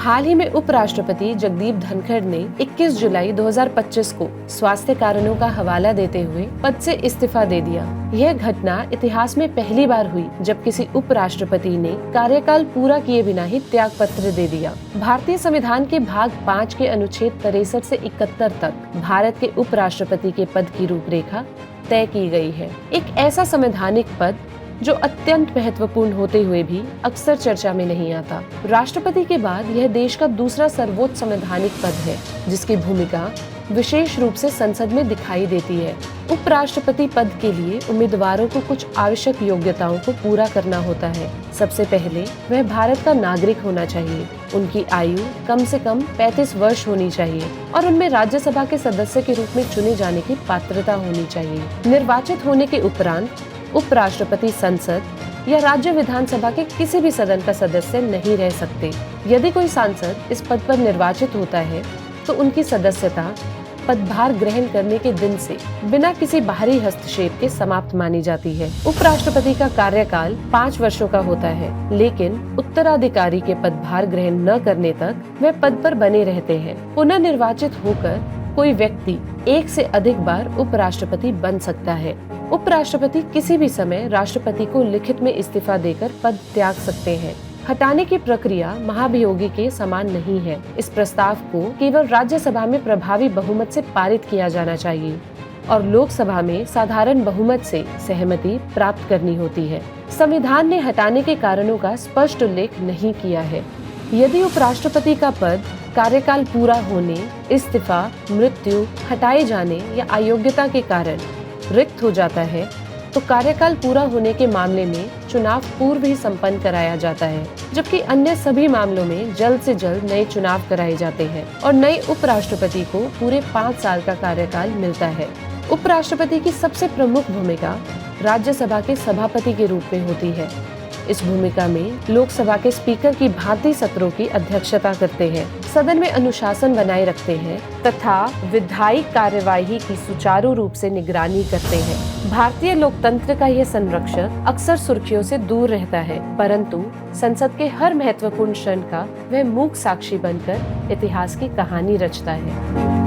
हाल ही में उपराष्ट्रपति जगदीप धनखड़ ने 21 जुलाई 2025 को स्वास्थ्य कारणों का हवाला देते हुए पद से इस्तीफा दे दिया। यह घटना इतिहास में पहली बार हुई जब किसी उपराष्ट्रपति ने कार्यकाल पूरा किए बिना ही त्याग पत्र दे दिया। भारतीय संविधान के भाग 5 के अनुच्छेद 63 से 71 तक भारत के उपराष्ट्रपति के पद की रूपरेखा तय की गई है। एक ऐसा संवैधानिक पद जो अत्यंत महत्वपूर्ण होते हुए भी अक्सर चर्चा में नहीं आता। राष्ट्रपति के बाद यह देश का दूसरा सर्वोच्च संवैधानिक पद है, जिसकी भूमिका विशेष रूप से संसद में दिखाई देती है। उपराष्ट्रपति पद के लिए उम्मीदवारों को कुछ आवश्यक योग्यताओं को पूरा करना होता है। सबसे पहले वह भारत का नागरिक होना चाहिए, उनकी आयु कम से कम 35 वर्ष होनी चाहिए और उनमें राज्यसभा के सदस्य के रूप में चुने जाने की पात्रता होनी चाहिए। निर्वाचित होने के उपरांत उपराष्ट्रपति संसद या राज्य विधानसभा के किसी भी सदन का सदस्य नहीं रह सकते। यदि कोई सांसद इस पद पर निर्वाचित होता है तो उनकी सदस्यता पदभार ग्रहण करने के दिन से बिना किसी बाहरी हस्तक्षेप के समाप्त मानी जाती है। उपराष्ट्रपति का कार्यकाल 5 वर्षों का होता है, लेकिन उत्तराधिकारी के पदभार ग्रहण न करने तक वह पद पर बने रहते हैं। पुनः निर्वाचित होकर कोई व्यक्ति 1 से अधिक बार उपराष्ट्रपति बन सकता है। उपराष्ट्रपति किसी भी समय राष्ट्रपति को लिखित में इस्तीफा देकर पद त्याग सकते हैं। हटाने की प्रक्रिया महाभियोगी के समान नहीं है। इस प्रस्ताव को केवल राज्यसभा में प्रभावी बहुमत से पारित किया जाना चाहिए और लोकसभा में साधारण बहुमत से सहमति प्राप्त करनी होती है। संविधान ने हटाने के कारणों का स्पष्ट उल्लेख नहीं किया है। यदि उपराष्ट्रपति का पद कार्यकाल पूरा होने, इस्तीफा, मृत्यु, हटाए जाने या अयोग्यता के कारण रिक्त हो जाता है तो कार्यकाल पूरा होने के मामले में चुनाव पूर्व ही संपन्न कराया जाता है, जबकि अन्य सभी मामलों में जल्द से जल्द नए चुनाव कराए जाते हैं और नए उपराष्ट्रपति को पूरे 5 साल का कार्यकाल मिलता है। उपराष्ट्रपति की सबसे प्रमुख भूमिका राज्यसभा के सभापति के रूप में होती है। इस भूमिका में लोकसभा के स्पीकर की भांति सत्रों की अध्यक्षता करते हैं, सदन में अनुशासन बनाए रखते हैं तथा विधायी कार्यवाही की सुचारू रूप से निगरानी करते हैं। भारतीय लोकतंत्र का यह संरक्षक अक्सर सुर्खियों से दूर रहता है, परंतु संसद के हर महत्वपूर्ण क्षण का वह मूक साक्षी बनकर इतिहास की कहानी रचता है।